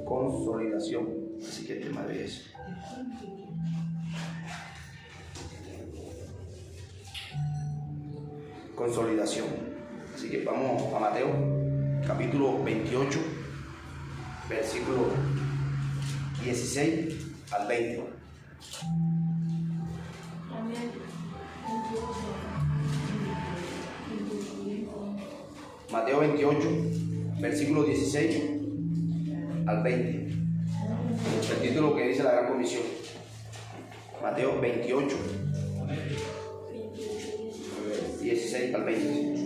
consolidación. Así que el tema de eso. Consolidación. Así que vamos a Mateo, capítulo 28, versículo 16 al 20. Mateo 28, versículo 16 al 20. El título que dice la Gran Comisión. Mateo 28, 16 al 20.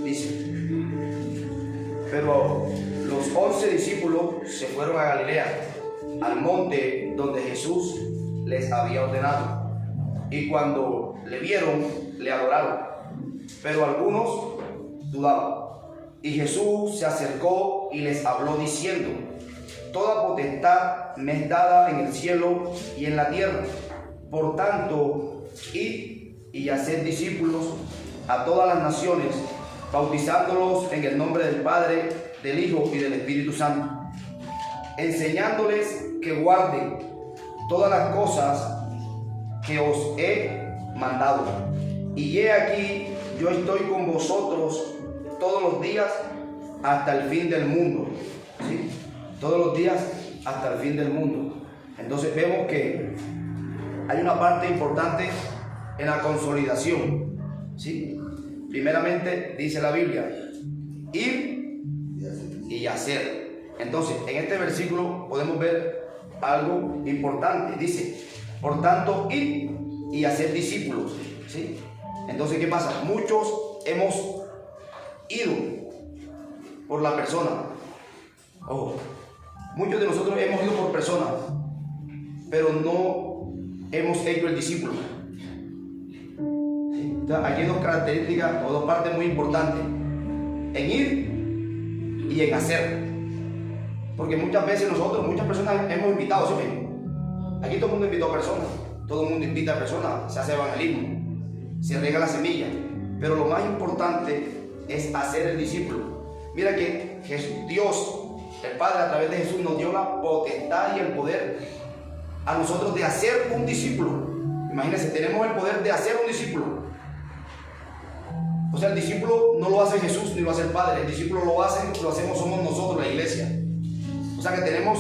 Dice: pero los 11 discípulos se fueron a Galilea, al monte donde Jesús les había ordenado. Y cuando le vieron, le adoraron, pero algunos dudaban. Y Jesús se acercó y les habló diciendo: toda potestad me es dada en el cielo y en la tierra. Por tanto, id y haced discípulos a todas las naciones, bautizándolos en el nombre del Padre, del Hijo y del Espíritu Santo, enseñándoles que guarden todas las cosas que os he mandado. Y he aquí, yo estoy con vosotros todos los días hasta el fin del mundo. ¿Sí? Todos los días hasta el fin del mundo. Entonces vemos que hay una parte importante en la consolidación. ¿Sí? Primeramente dice la Biblia: ir y hacer. Entonces en este versículo podemos ver algo importante. Dice: por tanto, ir y hacer discípulos. ¿Sí? Entonces, ¿qué pasa? Muchos hemos ido por la persona. Ojo, muchos de nosotros hemos ido por personas, pero no hemos hecho el discípulo. ¿Sí? Entonces, aquí hay dos características o dos partes muy importantes: en ir y en hacer. Porque muchas veces muchas personas hemos invitado, ¿sí? Aquí todo el mundo invitó a personas, todo el mundo invita a personas, se hace evangelismo, se riega la semilla, pero lo más importante es hacer el discípulo. Mira que Dios, el Padre, a través de Jesús nos dio la potestad y el poder a nosotros de hacer un discípulo. Imagínense, tenemos el poder de hacer un discípulo. O sea, el discípulo no lo hace Jesús ni lo hace el Padre, el discípulo lo hacemos somos nosotros, la iglesia. O sea que tenemos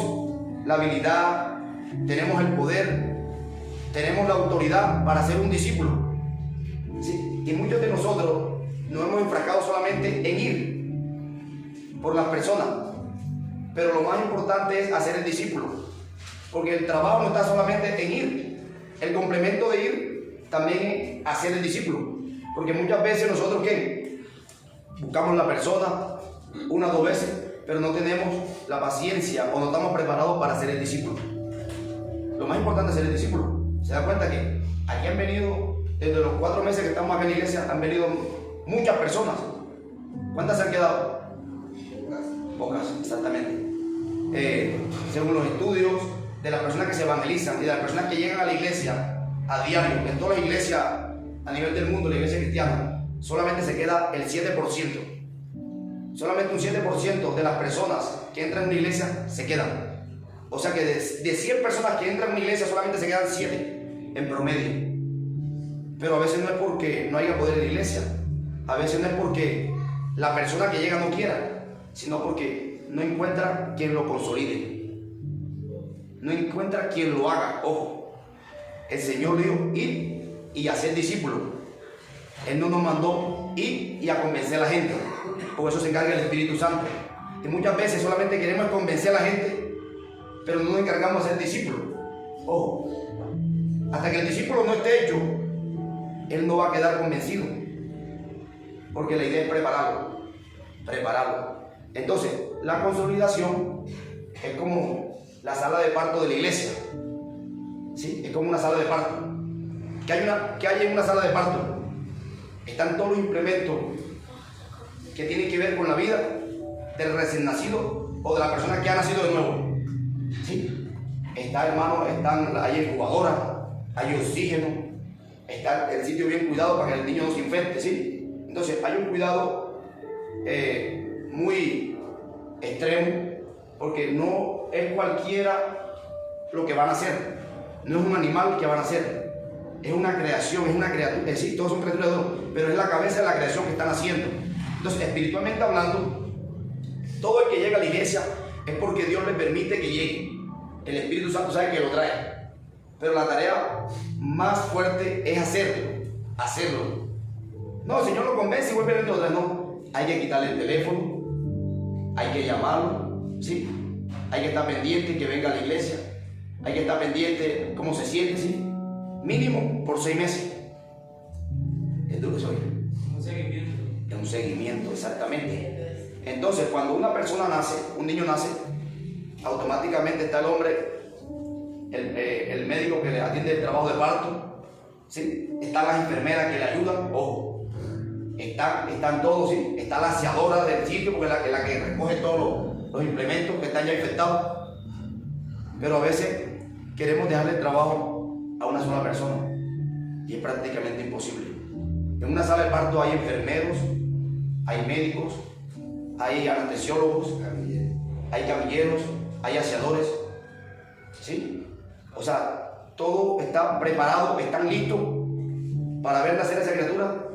la habilidad, tenemos el poder, tenemos la autoridad para ser un discípulo. ¿Sí? Y muchos de nosotros nos hemos enfrascado solamente en ir por las personas, pero lo más importante es hacer el discípulo, porque el trabajo no está solamente en ir, el complemento de ir también es hacer el discípulo, porque muchas veces nosotros ¿qué? Buscamos la persona una o dos veces, pero no tenemos la paciencia o no estamos preparados para ser el discípulo. Lo más importante es ser el discípulo. Se da cuenta que aquí han venido, desde los 4 meses que estamos acá en la iglesia, han venido muchas personas. ¿Cuántas se han quedado? Pocas, exactamente. Según los estudios de las personas que se evangelizan y de las personas que llegan a la iglesia a diario, en todas las iglesias a nivel del mundo, la iglesia cristiana, solamente se queda el 7%. Solamente un 7% de las personas que entran en una iglesia se quedan. O sea que de 100 personas que entran en una iglesia solamente se quedan 7 en promedio. Pero a veces no es porque no haya poder en la iglesia, a veces no es porque la persona que llega no quiera, sino porque no encuentra quien lo consolide, no encuentra quien lo haga. Ojo, el Señor dijo ir y hacer discípulos. Él no nos mandó ir y a convencer a la gente, por eso se encarga el Espíritu Santo. Y muchas veces solamente queremos convencer a la gente, pero no nos encargamos de ser discípulos. Ojo, hasta que el discípulo no esté hecho, él no va a quedar convencido, porque la idea es prepararlo. Entonces, la consolidación es como la sala de parto de la iglesia. ¿Sí? Es como una sala de parto. ¿Qué hay en una sala de parto? Están todos los implementos que tienen que ver con la vida del recién nacido o de la persona que ha nacido de nuevo. ¿Sí? Está, hermano, hay incubadoras, hay oxígeno, está el sitio bien cuidado para que el niño no se infecte, ¿sí? Entonces hay un cuidado muy extremo, porque no es cualquiera lo que van a hacer, no es un animal que van a hacer, es una creación, es una criatura, sí, todos son criaturas de Dios, pero es la cabeza de la creación que están haciendo. Entonces, espiritualmente hablando, todo el que llega a la iglesia es porque Dios le permite que llegue. El Espíritu Santo sabe que lo trae, pero la tarea más fuerte es hacerlo. No, el Señor lo convence y vuelve dentro de no. Hay que quitarle el teléfono, hay que llamarlo, ¿sí? Hay que estar pendiente que venga a la iglesia, hay que estar pendiente cómo se siente, ¿sí? Mínimo por 6 meses. Es duro eso. Un seguimiento. Es un seguimiento, exactamente. Entonces, cuando una persona nace, un niño nace, automáticamente está el hombre, el médico que le atiende el trabajo de parto, ¿sí? Están las enfermeras que le ayudan, ojo, están todos, ¿sí? Está la aseadora del sitio, porque es la que recoge todos los implementos que están ya infectados. Pero a veces queremos dejarle el trabajo a una sola persona y es prácticamente imposible. En una sala de parto hay enfermeros, hay médicos, hay anestesiólogos, hay camilleros, hay aseadores, ¿sí? O sea, todo está preparado, están listos para ver nacer a esa criatura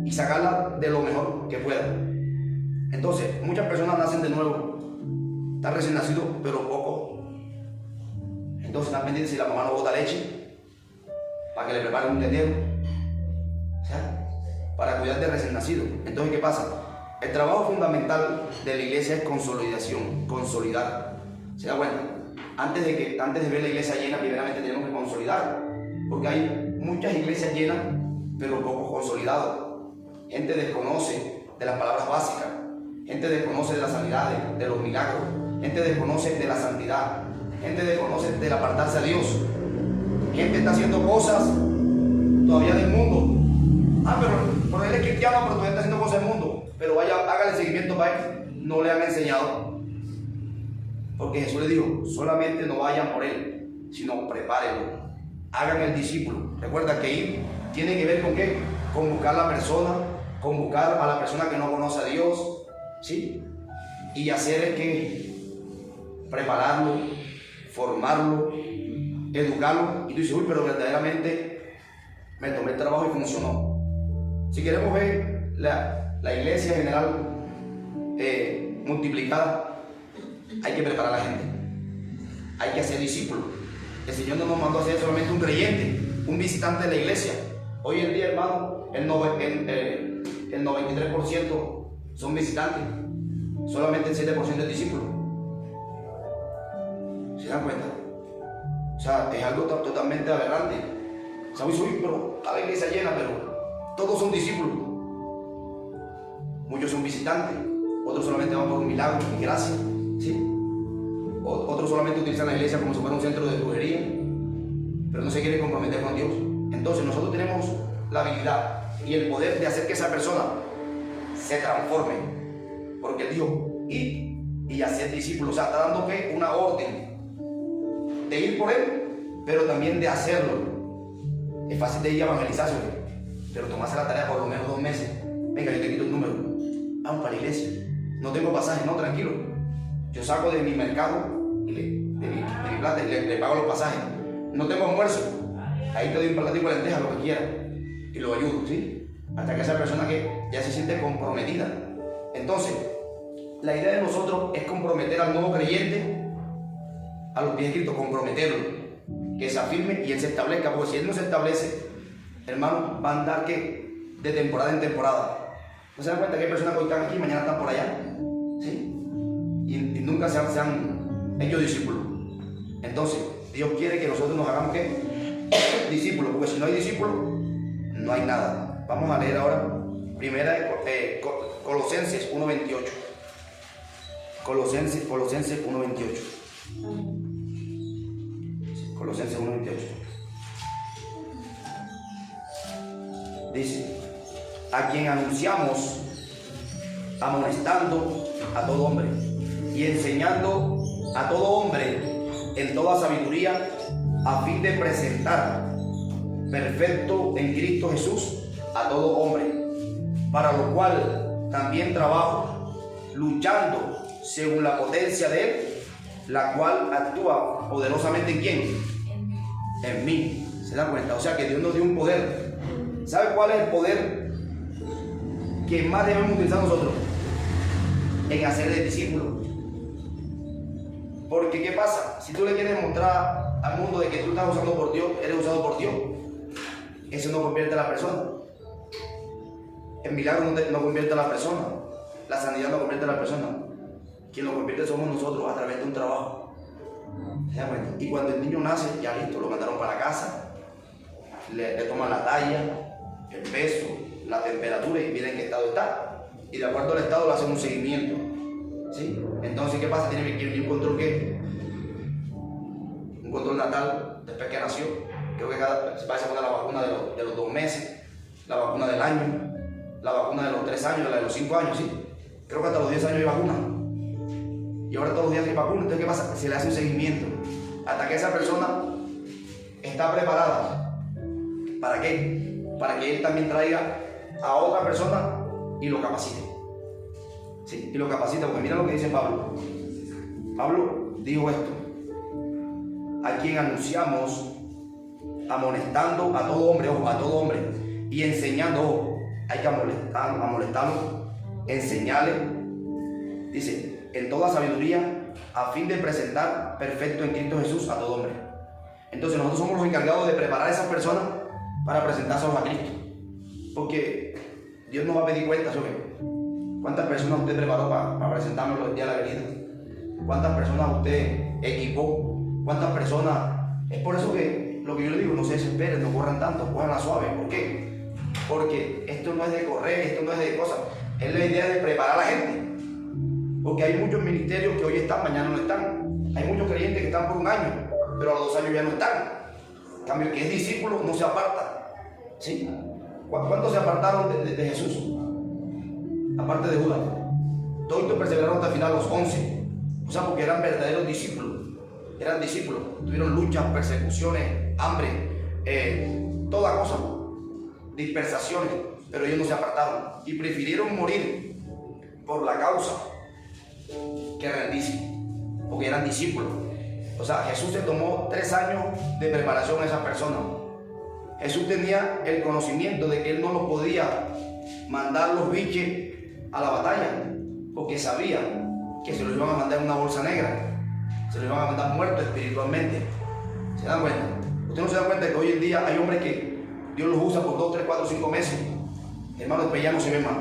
y sacarla de lo mejor que puedan. Entonces, muchas personas nacen de nuevo, están recién nacidos, pero poco. Entonces están pendientes si la mamá no bota leche, para que le preparen un tetero, o sea, para cuidar del recién nacido. Entonces, ¿qué pasa? El trabajo fundamental de la iglesia es consolidación, consolidar. ¿Se da cuenta? Antes de ver la iglesia llena, primeramente tenemos que consolidar, porque hay muchas iglesias llenas, pero pocos consolidados. Gente desconoce de las palabras básicas, gente desconoce de las sanidades, de los milagros, gente desconoce de la santidad, gente desconoce del apartarse a Dios. Gente está haciendo cosas todavía del mundo. Pero él es cristiano, pero todavía está haciendo cosas del mundo. Pero vaya, hágale seguimiento para él. No le han enseñado. Porque Jesús le dijo, solamente no vayan por él, sino prepárenlo. Hagan el discípulo. Recuerda que ir tiene que ver con qué? Con buscar a la persona, con buscar a la persona que no conoce a Dios, ¿sí? Y hacer es que prepararlo, formarlo, educarlo. Y tú dices, uy, pero verdaderamente me tomé el trabajo y funcionó. Si queremos ver la iglesia general multiplicada, hay que preparar a la gente, hay que hacer discípulos. El Señor no nos mandó a ser solamente un creyente, un visitante de la iglesia. Hoy en día, hermano, el 93% son visitantes, solamente el 7% es discípulo. ¿Se dan cuenta? O sea, es algo totalmente aberrante. ¿Sabes? Pero está la iglesia llena, pero todos son discípulos. Muchos son visitantes, otros solamente van por un milagro y gracia, ¿sí? Otros solamente utilizan la iglesia como si fuera un centro de brujería, pero no se quieren comprometer con Dios. Entonces nosotros tenemos la habilidad y el poder de hacer que esa persona se transforme, porque Él dijo, ir y hacer discípulos. O sea, está dando ¿qué? Una orden de ir por Él, pero también de hacerlo. Es fácil de ir a evangelizar, pero tomarse la tarea por lo menos 2 meses. Venga, yo te quito el número, vamos para la iglesia. No tengo pasaje, no, tranquilo. Yo saco de mi mercado y de mi plata y le pago los pasajes. No tengo almuerzo, ahí te doy un platico de lentejas, lo que quieras, y lo ayudo, ¿sí? Hasta que esa persona que ya se siente comprometida. Entonces, la idea de nosotros es comprometer al nuevo creyente a los pies de Cristo, comprometerlo, que se afirme y él se establezca, porque si él no se establece, hermano, va a andar que de temporada en temporada. ¿No se dan cuenta que hay personas que hoy están aquí y mañana están por allá? ¿Sí? Y nunca se han hecho discípulos. Entonces, Dios quiere que nosotros nos hagamos ¿qué? Discípulos, porque si no hay discípulos, no hay nada. Vamos a leer ahora primera Colosenses 1:28. Colosenses 1:28. Colosenses 1:28. Dice, a quien anunciamos amonestando a todo hombre y enseñando a todo hombre en toda sabiduría, a fin de presentar perfecto en Cristo Jesús a todo hombre, para lo cual también trabajo, luchando según la potencia de Él, la cual actúa poderosamente ¿en quién? En mí. ¿Se dan cuenta? O sea que Dios nos dio un poder. ¿Sabe cuál es el poder que más debemos utilizar nosotros? En hacer de discípulos. Porque ¿qué pasa? Si tú le quieres demostrar al mundo de que tú estás usado por Dios, eres usado por Dios, eso no convierte a la persona. El milagro no convierte a la persona. La sanidad no convierte a la persona. Quien lo convierte somos nosotros a través de un trabajo. ¿Se dan cuenta? Y cuando el niño nace, ya listo, lo mandaron para la casa, le toman la talla, el peso, la temperatura y miren en qué estado está. Y de acuerdo al estado le hacen un seguimiento. ¿Sí? Entonces, ¿qué pasa? Tiene que venir un control ¿qué? Un control natal después que nació. Creo que se va a poner la vacuna de los 2 meses, la vacuna del año, la vacuna de los 3 años, la de los 5 años, ¿sí? Creo que hasta los 10 años hay vacuna. Y ahora todos los días hay vacuna. Entonces, ¿qué pasa? Se le hace un seguimiento hasta que esa persona está preparada. ¿Para qué? Para que él también traiga a otra persona y lo capacite. Sí, y lo capacita, porque mira lo que dice Pablo. Pablo dijo esto: a quien anunciamos, amonestando a todo hombre, ojo, a todo hombre, y enseñando, ojo, hay que amonestarlo, enseñarle, dice, en toda sabiduría, a fin de presentar perfecto en Cristo Jesús a todo hombre. Entonces nosotros somos los encargados de preparar a esas personas para presentárselos a Cristo, porque Dios nos va a pedir cuentas sobre cuántas personas usted preparó para presentármelo el día de la venida, cuántas personas usted equipó, cuántas personas. Es por eso que lo que yo le digo, no se desesperen, no corran tanto, cojan la suave. ¿Por qué? Porque esto no es de correr, esto no es de cosas, es la idea de preparar a la gente, porque hay muchos ministerios que hoy están, mañana no están, hay muchos creyentes que están por 1 año, pero a los 2 años ya no están. En cambio, el que es discípulo no se aparta. ¿Sí? ¿Cuántos se apartaron de Jesús? Aparte de Judas. Todos perseveraron hasta el final, los 11. O sea, porque eran verdaderos discípulos. Eran discípulos. Tuvieron luchas, persecuciones, hambre, toda cosa, dispersaciones. Pero ellos no se apartaron y prefirieron morir por la causa que rendirse, porque eran discípulos. O sea, Jesús se tomó 3 años de preparación a esa persona. Jesús tenía el conocimiento de que él no lo podía mandar los biches a la batalla, porque sabía que se los iban a mandar en una bolsa negra, se los iban a mandar muertos espiritualmente. ¿Se dan cuenta? Usted no se da cuenta que hoy en día hay hombres que Dios los usa por 2, 3, 4, 5 meses. Hermano, después ya no se ve más.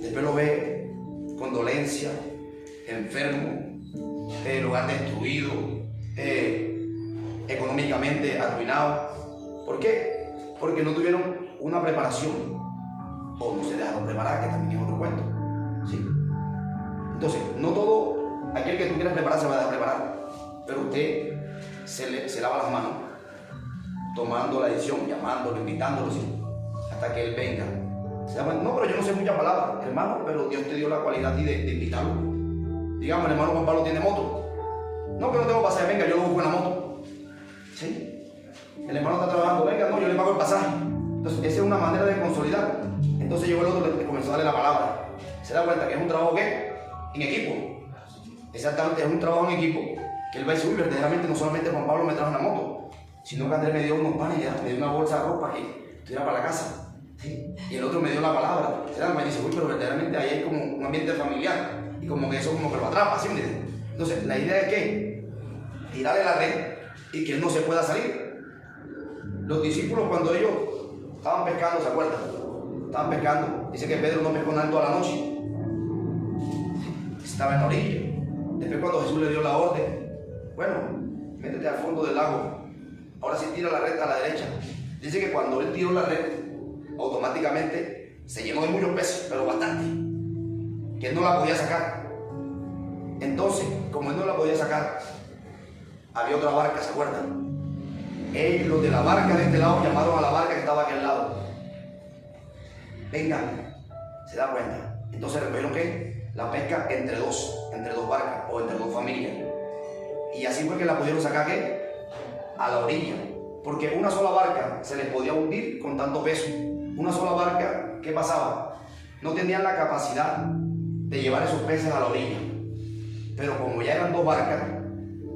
Después lo ve con dolencia, enfermo, el hogar destruido, económicamente arruinado. ¿Por qué? Porque no tuvieron una preparación, o no se dejaron preparar, que también es otro cuento. ¿Sí? Entonces, no todo aquel que tú quieras preparar se va a dejar preparar, pero usted se lava las manos, tomando la decisión, llamándolo, invitándolo, ¿sí? Hasta que él venga. No, pero yo no sé muchas palabras, hermano, pero Dios te dio la cualidad a ti de invitarlo. Digamos, el hermano Juan Pablo tiene moto. No, que no tengo pasaje, venga, yo lo busco en la moto. ¿Sí? El hermano está trabajando, venga, no, yo le pago el pasaje. Entonces, esa es una manera de consolidar. Entonces llegó el otro, le comenzó a darle la palabra. Se da cuenta que es un trabajo ¿qué? En equipo. Exactamente, es un trabajo en equipo. Que él va a decir, uy, verdaderamente no solamente Juan Pablo me trajo una moto, sino que Andrés me dio unos panes, me dio una bolsa de ropa que estuviera para la casa. ¿Sí? Y el otro me dio la palabra. Se da cuenta y dice, uy, pero verdaderamente ahí hay como un ambiente familiar. Y como que eso como que lo atrapa, ¿sí me entiendes? Entonces, la idea es que tirarle la red y que él no se pueda salir. Los discípulos, cuando ellos estaban pescando, ¿se acuerdan? Estaban pescando. Dice que Pedro no pescó nada toda la noche. Estaba en la orilla. Después, cuando Jesús le dio la orden, bueno, métete al fondo del lago. Ahora sí tira la red a la derecha. Dice que cuando él tiró la red, automáticamente se llenó de muchos peces, pero bastante, que él no la podía sacar. Entonces, como él no la podía sacar, había otra barca, ¿se acuerdan? Ellos, los de la barca de este lado, llamaron a la barca que estaba a aquel lado. Vengan, ¿se da cuenta? Entonces recogieron ¿qué? La pesca entre dos barcas o entre 2 familias. Y así fue que la pudieron sacar ¿qué? A la orilla. Porque una sola barca se les podía hundir con tanto peso. Una sola barca, ¿qué pasaba? No tenían la capacidad de llevar esos peces a la orilla. Pero como ya eran dos barcas,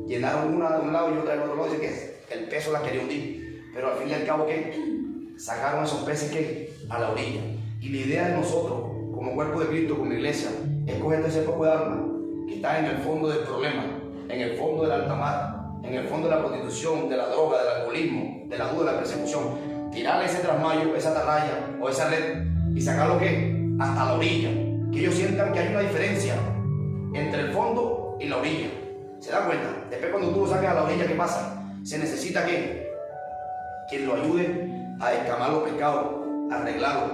llenaron una de un lado y otra del otro lado, dice que el peso las quería hundir. Pero al fin y al cabo, ¿qué? Sacaron esos peces ¿qué? A la orilla. Y la idea de nosotros, como cuerpo de Cristo, como iglesia, es coger ese poco de alma que está en el fondo del problema, en el fondo del alta mar, en el fondo de la prostitución, de la droga, del alcoholismo, de la duda, de la persecución, tirarle ese trasmayo, esa atarraya o esa red y sacarlo ¿qué? Hasta la orilla. Que ellos sientan que hay una diferencia entre el fondo y la orilla. ¿Se da cuenta? Después cuando tú lo saques a la orilla, ¿qué pasa? Se necesita ¿qué? Quien lo ayude a escamar los pescados, a arreglarlo,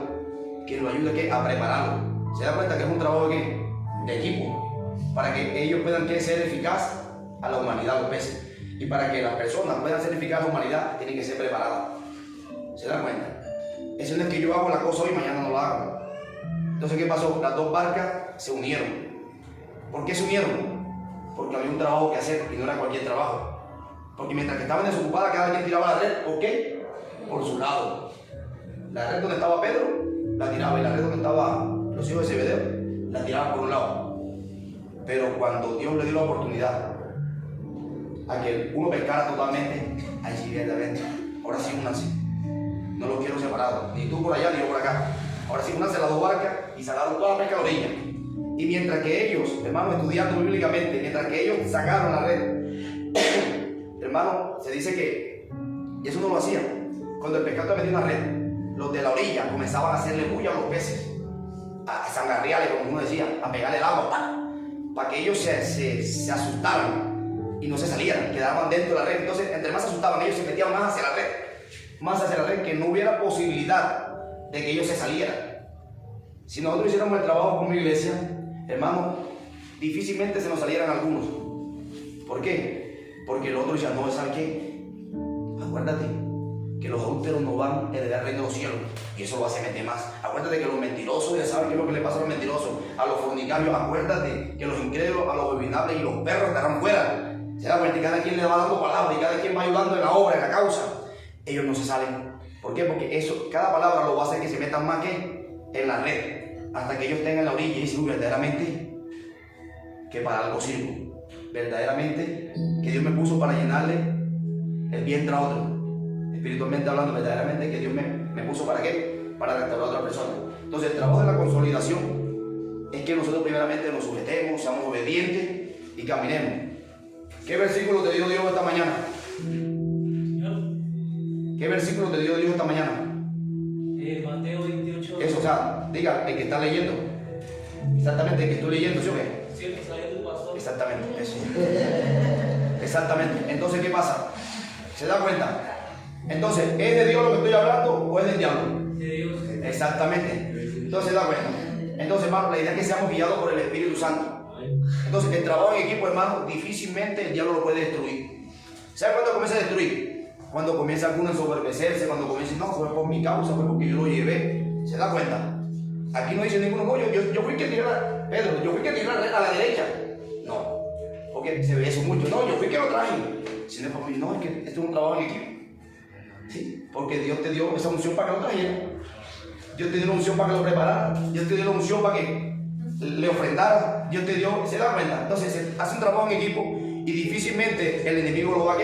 quien lo ayude ¿qué? A prepararlo. ¿Se da cuenta que es un trabajo ¿qué? De equipo? Para que ellos puedan ¿qué? Ser eficaz a la humanidad, los peces. Y para que las personas puedan ser eficaz a la humanidad, tienen que ser preparadas. ¿Se dan cuenta? Eso no es que yo hago la cosa hoy y mañana no la hago. Entonces, ¿qué pasó? Las dos barcas se unieron. ¿Por qué se unieron? Porque había un trabajo que hacer y no era cualquier trabajo. Porque mientras que estaban desocupadas, cada quien tiraba la red. ¿Por qué? Por su lado. La red donde estaba Pedro, la tiraba. Y la red donde estaban los hijos de Zebedeo, la tiraban por un lado. Pero cuando Dios le dio la oportunidad a que uno pescara totalmente, ahí sí, verdaderamente. Ahora sí, únanse. No los quiero separados. Ni tú por allá, ni yo por acá. Ahora sí, únanse las dos barcas y sacaron toda la pesca a la orilla. Y mientras que ellos, hermano, estudiando bíblicamente, mientras que ellos sacaron la red, hermano, se dice que, y eso no lo hacían, cuando el pescado metía una red, los de la orilla comenzaban a hacerle bulla a los peces, a zangarriarle, como uno decía, a pegarle el agua, para que ellos se asustaran y no se salieran, quedaban dentro de la red. Entonces, entre más se asustaban, ellos se metían más hacia la red, que no hubiera posibilidad de que ellos se salieran. Si nosotros hiciéramos el trabajo como iglesia, hermano, difícilmente se nos salieran algunos. ¿Por qué? Porque el otro decía, no, ¿sabes qué? Acuérdate que los adúlteros no van a heredar el reino de los cielos. Y eso lo hace meter más. Acuérdate que los mentirosos, ya saben qué es lo que le pasa a los mentirosos, a los fornicarios. Acuérdate que los incrédulos, a los abominables y los perros estarán fuera. Se da cuenta que cada quien le va dando palabras y cada quien va ayudando en la obra, en la causa. Ellos no se salen. ¿Por qué? Porque eso, cada palabra lo va a hacer que se metan más que en la red, hasta que ellos tengan la orilla y dicen, verdaderamente que para algo sirvo, verdaderamente que Dios me puso para llenarle el vientre a otro, espiritualmente hablando, verdaderamente que Dios me puso para qué, para restaurar a otra persona. Entonces el trabajo de la consolidación es que nosotros primeramente nos sujetemos, seamos obedientes y caminemos. ¿Qué versículo te dio Dios esta mañana? ¿Qué versículo te dio Dios esta mañana? Mateo 28. Eso, o sea, diga, el que está leyendo. Exactamente, el que estoy leyendo, ¿sí o qué? Siempre sale tu pastor. Exactamente, eso. Exactamente. Entonces, ¿qué pasa? ¿Se da cuenta? Entonces, ¿es de Dios lo que estoy hablando o es del diablo? De Dios. Exactamente. Entonces, ¿se da cuenta? Entonces, hermano, la idea es que seamos guiados por el Espíritu Santo. Entonces, el trabajo en equipo, hermano, difícilmente el diablo lo puede destruir. ¿Sabe cuándo comienza a destruir? Cuando comienza alguno a ensoberbecerse, cuando comienza, no, fue por mi causa, fue porque yo lo llevé. ¿Se da cuenta? Aquí no dice ninguno, no, yo fui que tiré Pedro, yo fui que tiré a la derecha. No, porque se ve eso mucho. No, yo fui que lo traje. Si no es por mí, no, es que esto es un trabajo en equipo. ¿Sí? Porque Dios te dio esa unción para que lo trajera. Dios te dio la unción para que lo preparara. Dios te dio la unción para que le ofrendara. Dios te dio, ¿se da cuenta? Entonces se hace un trabajo en equipo y difícilmente el enemigo lo va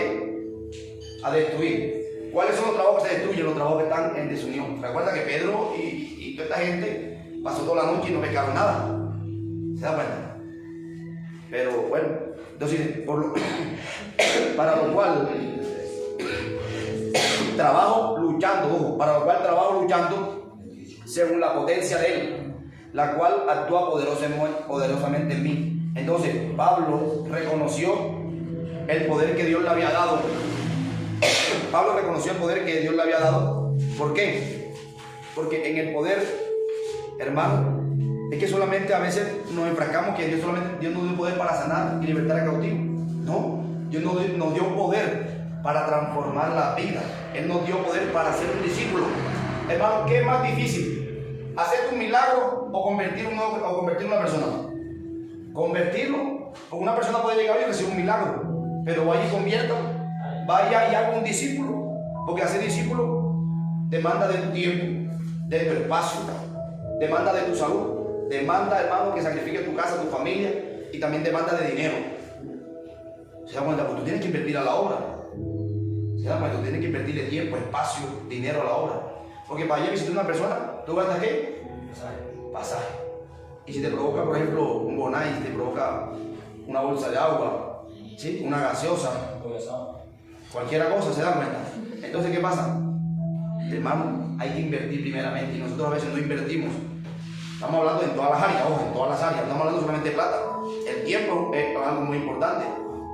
a destruir. ¿Cuáles son los trabajos que se destruyen? Los trabajos que están en desunión. Recuerda que Pedro y toda esta gente pasó toda la noche y no pescaron nada. ¿Se da cuenta? Pero bueno, entonces para lo cual trabajo luchando, según la potencia de Él, la cual actúa poderosamente en mí. Entonces Pablo reconoció el poder que Dios le había dado. Pablo reconoció el poder que Dios le había dado. ¿Por qué? Porque en el poder, hermano, es que solamente a veces nos enfrascamos que Dios nos dio poder para sanar y libertar al cautivo. No, Dios nos dio poder para transformar la vida. Él nos dio poder para ser un discípulo. Hermano, ¿qué es más difícil? ¿Hacer un milagro o convertir una persona? Convertirlo, porque una persona puede llegar y recibir un milagro, pero vaya y convierta, vaya y haga un discípulo. Porque hacer discípulo demanda de tu tiempo, de tu espacio, demanda de tu salud, demanda, hermano, que sacrifiques tu casa, tu familia, y también demanda de dinero. ¿Se da cuenta? Porque tú tienes que invertir a la obra. ¿Se da cuenta? Tú tienes que invertirle tiempo, espacio, dinero a la obra. Porque para ir a visitar a una persona, ¿tú gastas qué? Pasaje. Y si te provoca, por ejemplo, un bonai, si te provoca una bolsa de agua, ¿sí? Una gaseosa, cualquier cosa, ¿se dan cuenta? Entonces, ¿qué pasa? Hermano, hay que invertir primeramente, y nosotros a veces no invertimos. Estamos hablando en todas las áreas, ojo, en todas las áreas, no estamos hablando solamente de plata. El tiempo es algo muy importante.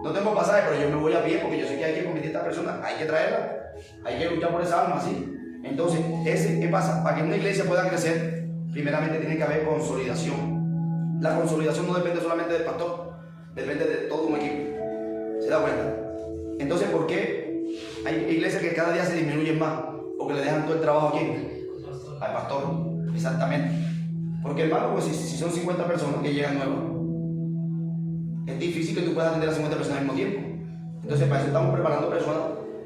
No tengo pasaje, pero yo me voy a pie porque yo sé que hay que convertir a esta persona, hay que traerla, hay que luchar por esa alma, ¿sí? Entonces, ¿qué pasa? Para que una iglesia pueda crecer, primeramente tiene que haber consolidación. La consolidación no depende solamente del pastor, depende de todo un equipo. ¿Se da cuenta? Entonces, ¿por qué hay iglesias que cada día se disminuyen más? O que le dejan todo el trabajo a quién? Al pastor. Exactamente. Porque, hermano, pues si son 50 personas que llegan nuevas, es difícil que tú puedas atender a 50 personas al mismo tiempo. Entonces, para eso estamos preparando personas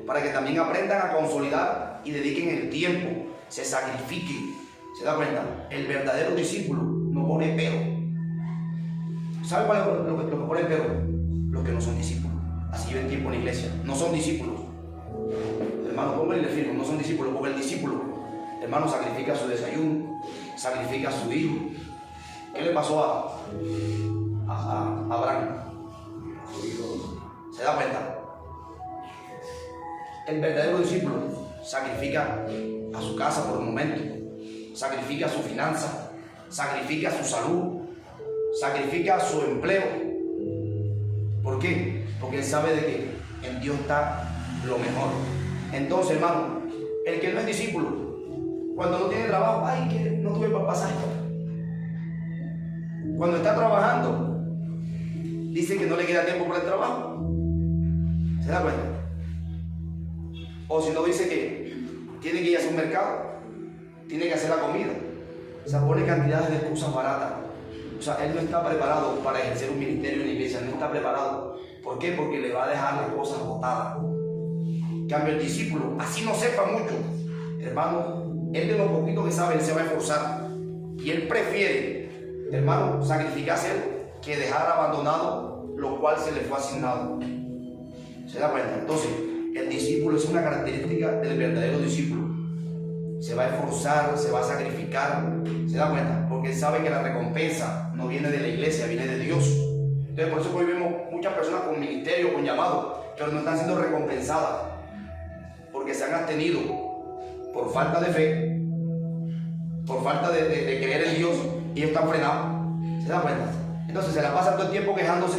para que también aprendan a consolidar y dediquen el tiempo, se sacrifiquen. ¿Se da cuenta? El verdadero discípulo no pone pero. ¿Sabe cuál es lo que pone pero? Los que no son discípulos. Así lleven tiempo en la iglesia. No son discípulos. Hermano, póngale firme, no son discípulos, porque el discípulo, hermano, sacrifica su desayuno, sacrifica a su hijo. ¿Qué le pasó a Abraham? ¿Se da cuenta? El verdadero discípulo sacrifica a su casa por un momento, sacrifica su finanza, sacrifica su salud, sacrifica su empleo. ¿Por qué? Porque él sabe de que en Dios está lo mejor. Entonces, hermano, el que no es discípulo, cuando no tiene trabajo, ay, que no tuve pasaje. Cuando está trabajando, dice que no le queda tiempo para el trabajo. ¿Se da cuenta? O si no, dice que tiene que ir a hacer un mercado, tiene que hacer la comida. O sea, pone cantidades de excusas baratas. O sea, él no está preparado para ejercer un ministerio en la iglesia, no está preparado. ¿Por qué? Porque le va a dejar las cosas botadas. En cambio, el discípulo, así no sepa mucho, hermano, él de lo poquito que sabe, él se va a esforzar. Y él prefiere, hermano, sacrificarse que dejar abandonado lo cual se le fue asignado. ¿Se da cuenta? Entonces, el discípulo es una característica del verdadero discípulo. Se va a esforzar, se va a sacrificar. ¿Se da cuenta? Porque él sabe que la recompensa no viene de la iglesia, viene de Dios. Entonces, por eso hoy vemos muchas personas con ministerio, con llamado, pero no están siendo recompensadas porque se han abstenido por falta de fe, por falta de creer en Dios, y ellos están frenados. ¿Se da cuenta? Entonces se la pasan todo el tiempo quejándose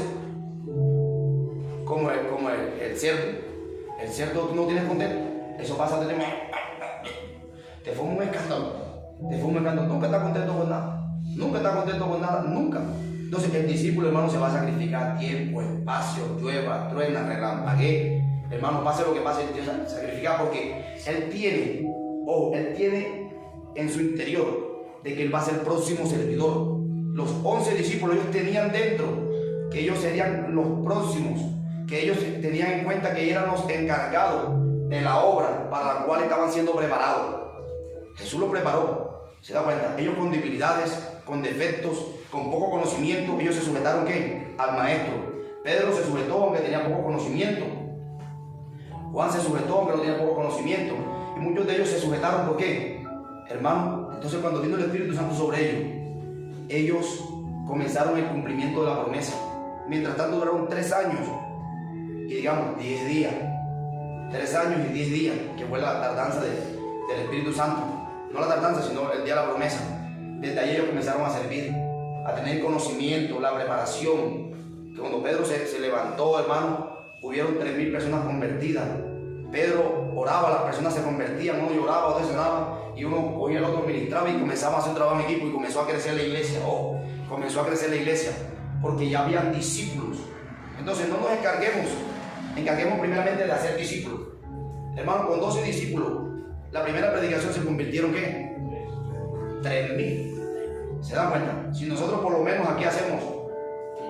como el cerdo. El cerdo, tú no tienes contento, eso pasa de te forma un escándalo, nunca está contento con nada, nunca. Entonces el discípulo, hermano, se va a sacrificar tiempo, espacio, llueva, truena, relampaguee, hermano, pase lo que pase, Dios se sacrifica porque él tiene en su interior de que él va a ser el próximo servidor. Los 11 discípulos, ellos tenían dentro que ellos serían los próximos, que ellos tenían en cuenta que eran los encargados de la obra para la cual estaban siendo preparados. Jesús los preparó, se da cuenta, ellos con debilidades, con defectos, con poco conocimiento, ellos se sujetaron ¿qué? Al maestro. Pedro se sujetó aunque tenía poco conocimiento. Juan se sujetó aunque no tenía poco conocimiento. Y muchos de ellos se sujetaron, ¿por qué? Hermano, entonces cuando vino el Espíritu Santo sobre ellos comenzaron el cumplimiento de la promesa. Mientras tanto duraron 3 años y digamos 10 días. 3 años y 10 días, que fue la tardanza del Espíritu Santo. No la tardanza, sino el día de la promesa. Desde ahí ellos comenzaron a servir, a tener conocimiento, la preparación. Que cuando Pedro se levantó, hermano, hubieron 3.000 personas convertidas. Pedro oraba, las personas se convertían, uno lloraba, otro sonaba, y uno cogía el otro, ministraba y comenzaba a hacer un trabajo en equipo y comenzó a crecer la iglesia. Comenzó a crecer la iglesia porque ya habían discípulos. Entonces no nos encarguemos primeramente de hacer discípulos. Hermano, con 12 discípulos, la primera predicación se convirtieron ¿qué? 3.000. ¿Se dan cuenta? Si nosotros por lo menos aquí hacemos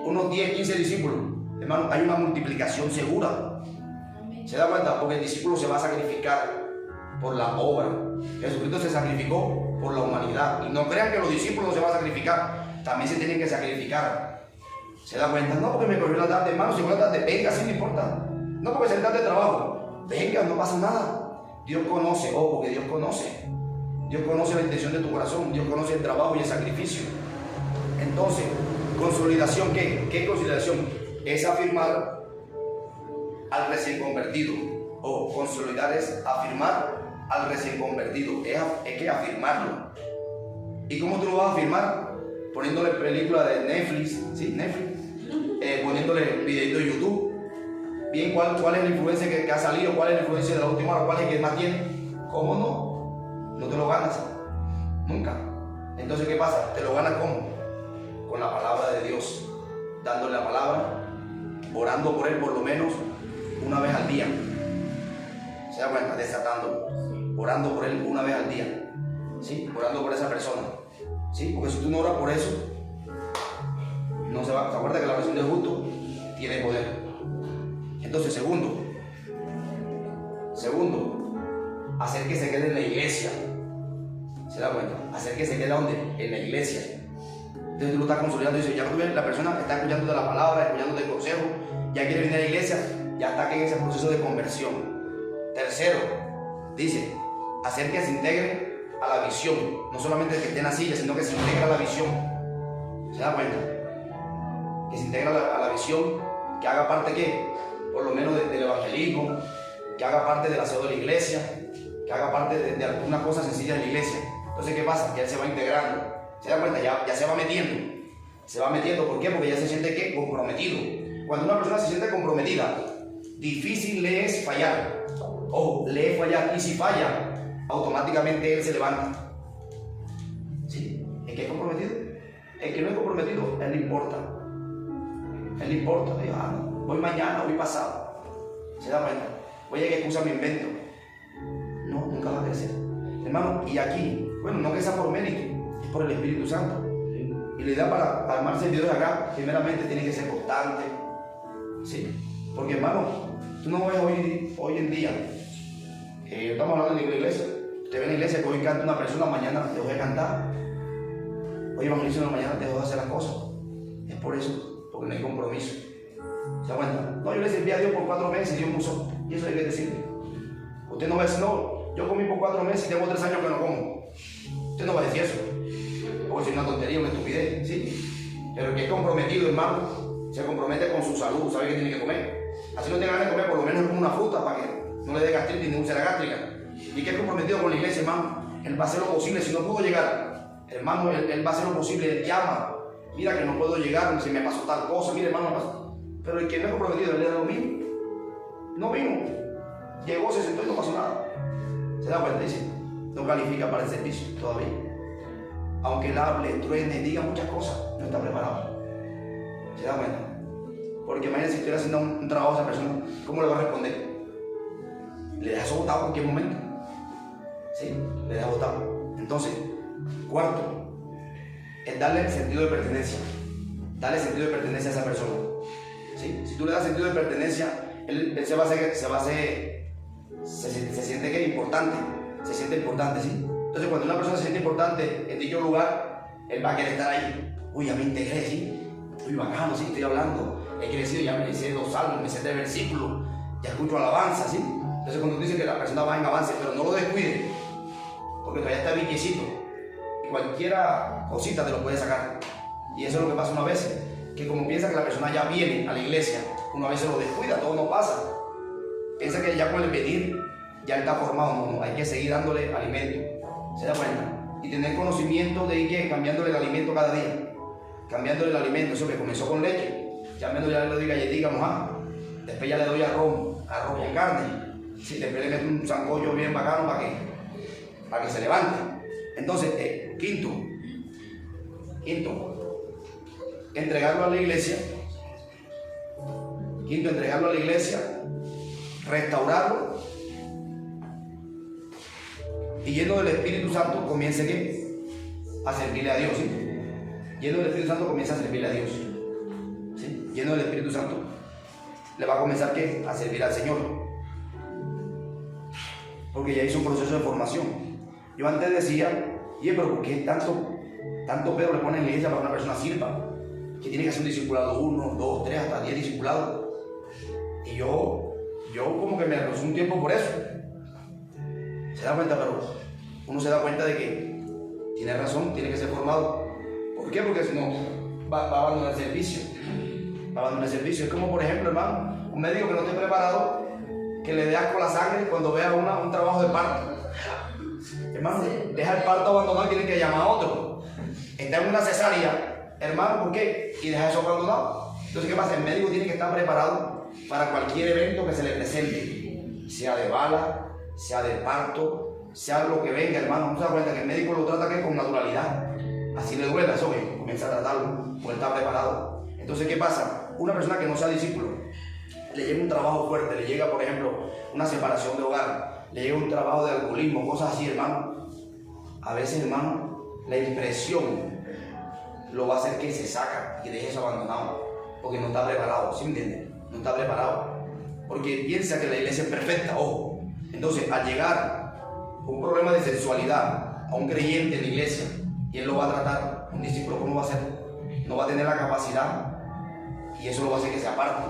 unos 10, 15 discípulos, hermano, hay una multiplicación segura. ¿Se da cuenta? Porque el discípulo se va a sacrificar. por la obra. Jesucristo se sacrificó por la humanidad. Y no crean que los discípulos no se van a sacrificar, también se tienen que sacrificar. ¿Se da cuenta? No porque me cogió la tarde, hermano, si fue la tarde, venga, sí me importa. No porque se tarde de trabajo, venga, no pasa nada. Dios conoce, porque Dios conoce. Dios conoce la intención de tu corazón, Dios conoce el trabajo y el sacrificio. Entonces, consolidación, ¿qué? ¿Qué consolidación? Es afirmar al recién convertido. Consolidar es afirmar al recién convertido. Es que afirmarlo. ¿Y cómo tú lo vas a afirmar? Poniéndole película de Netflix, ¿sí? Netflix. Poniéndole videito de YouTube. Bien, ¿cuál es la influencia que ha salido? ¿Cuál es la influencia de la última hora? ¿Cuál es el que más tiene? ¿Cómo no? No te lo ganas. Nunca. Entonces, ¿qué pasa? ¿Te lo ganas cómo? Con la palabra de Dios. Dándole la palabra, orando por él por lo menos una vez al día. ¿Se da cuenta? Desatándolo. Orando por él una vez al día. ¿Sí? Orando por esa persona. ¿Sí? Porque si tú no oras por eso, no se va. ¿Se acuerda que la oración del justo tiene poder? Entonces, segundo, hacer que se quede en la iglesia. ¿Se da cuenta? Hacer que se quede ¿dónde? En la iglesia. Entonces tú lo estás consolidando y dices, ya tú ves, la persona está escuchando de la palabra, escuchando del consejo, ya quiere venir a la iglesia, ya está aquí en ese proceso de conversión. Tercero, dice, hacer que se integre a la visión, no solamente que esté en la silla, sino que se integre a la visión. ¿Se da cuenta? Que se integre a la visión, que haga parte, ¿qué? Por lo menos del evangelismo, que haga parte del aseo de la iglesia, que haga parte de alguna cosa sencilla de la iglesia. Entonces, ¿qué pasa? Que él se va integrando. ¿Se da cuenta? Ya se va metiendo. Se va metiendo, ¿por qué? Porque ya se siente, ¿qué? Comprometido. Cuando una persona se siente comprometida, difícil le es fallar. Le es fallar. Y si falla, automáticamente él se levanta. ¿Sí? ¿El que es comprometido? El que no es comprometido, él le importa. Él le importa. Voy mañana, voy pasado. ¿Se da cuenta? Oye, ¿qué excusa me invento? No, nunca va a crecer. Hermano, y aquí, bueno, no que sea por mérito, es por el Espíritu Santo. Y la idea para armar servidores acá, primeramente tiene que ser constante. ¿Sí? Porque, hermano, tú no ves hoy en día, estamos hablando de la iglesia. Usted ve en la iglesia que hoy canta una persona, mañana dejó de cantar. Hoy evangeliza en la mañana dejó de hacer las cosas. Es por eso, porque no hay compromiso. ¿Se da cuenta? No, yo le serví a Dios por 4 meses y Dios me usó. Y eso hay que decirle. Usted no va a decir, no, yo comí por 4 meses y tengo 3 años que no como. Usted no va a decir eso. Porque es una tontería, una estupidez, ¿sí? Pero el que es comprometido, hermano, se compromete con su salud, sabe que tiene que comer. Así no tiene ganas de comer, por lo menos como una fruta para que no le dé gastritis ni úlcera gástrica. Y que es comprometido con la iglesia, hermano, él va a hacer lo posible. Si no pudo llegar, hermano, él va a hacer lo posible, él llama. Mira que no puedo llegar, si me pasó tal cosa, mire, hermano, me pasó. Pero el que no es comprometido, él le da lo mismo. No vino. Llegó, se sentó y no pasó nada. Se da cuenta, dice, no califica para el servicio todavía. Aunque él hable, truene, diga muchas cosas, no está preparado. ¿Se da cuenta? Porque imagínate si estuviera haciendo un trabajo a esa persona, ¿cómo le va a responder? Le deja botado en cualquier momento. ¿Sí? Le deja botado. Entonces, cuarto, es darle sentido de pertenencia. Darle sentido de pertenencia a esa persona. ¿Sí? Si tú le das sentido de pertenencia, él se siente que es importante. Se siente importante, ¿sí? Entonces, cuando una persona se siente importante en dicho lugar, él va a querer estar ahí. Uy, ya me integré, ¿sí? Uy, bacano, ¿sí? Estoy hablando. He crecido, ya me sé 2 salmos, me sé 3 versículos, ya escucho alabanza, ¿sí? Entonces, cuando tú dices que la persona va en avance, pero no lo descuide, porque todavía está viquecito, y cualquier cosita te lo puede sacar. Y eso es lo que pasa una vez, que como piensa que la persona ya viene a la iglesia, una vez se lo descuida, todo no pasa. Piensa que ya con el venir, ya está formado, no, hay que seguir dándole alimento. ¿Se da cuenta? Y tener conocimiento de ir cambiándole el alimento cada día. Cambiándole el alimento, eso que comenzó con leche, ya menos ya le doy galletita mojada, después ya le doy arroz con carne, sí, después le meto un sancocho bien bacano para que se levante. Entonces, quinto, entregarlo a la iglesia. Quinto, entregarlo a la iglesia, restaurarlo y lleno del Espíritu Santo comience ¿qué? A servirle a Dios, ¿sí? Lleno del Espíritu Santo comienza a servirle a Dios, ¿sí? Lleno del Espíritu Santo le va a comenzar ¿qué? A servir al Señor. porque ya hizo un proceso de formación. Yo antes decía, pero ¿por qué tanto pedo le ponen en la iglesia para que una persona sirva? Que tiene que hacer un discipulado 1, 2, 3, hasta 10 discipulados. Y yo como que me recurso un tiempo por eso. Se da cuenta, pero uno se da cuenta de que tiene razón, tiene que ser formado. ¿Por qué? Porque si no, va a abandonar el servicio. Va a abandonar el servicio. Es como, por ejemplo, hermano, un médico que no esté preparado, que le dé asco la sangre cuando vea un trabajo de parto. Hermano, deja el parto abandonado, tiene que llamar a otro. Está en una cesárea, hermano, ¿por qué? Y deja eso abandonado. Entonces, ¿qué pasa? El médico tiene que estar preparado para cualquier evento que se le presente, sea de bala, sea de parto, sea lo que venga, hermano. No se da cuenta que el médico lo trata que con naturalidad. Así le duela, eso que comienza a tratarlo, porque está preparado. Entonces, ¿qué pasa? Una persona que no sea discípulo, le llega un trabajo fuerte, le llega, por ejemplo, una separación de hogar, le llega un trabajo de alcoholismo, cosas así, hermano. A veces, hermano, la impresión lo va a hacer que se saca y deje eso abandonado, porque no está preparado, ¿sí me entiendes? No está preparado, porque piensa que la iglesia es perfecta, ojo. Entonces, al llegar un problema de sexualidad a un creyente en la iglesia, y él lo va a tratar, un discípulo, ¿cómo va a hacer? No va a tener la capacidad, y eso lo va a hacer que se aparte.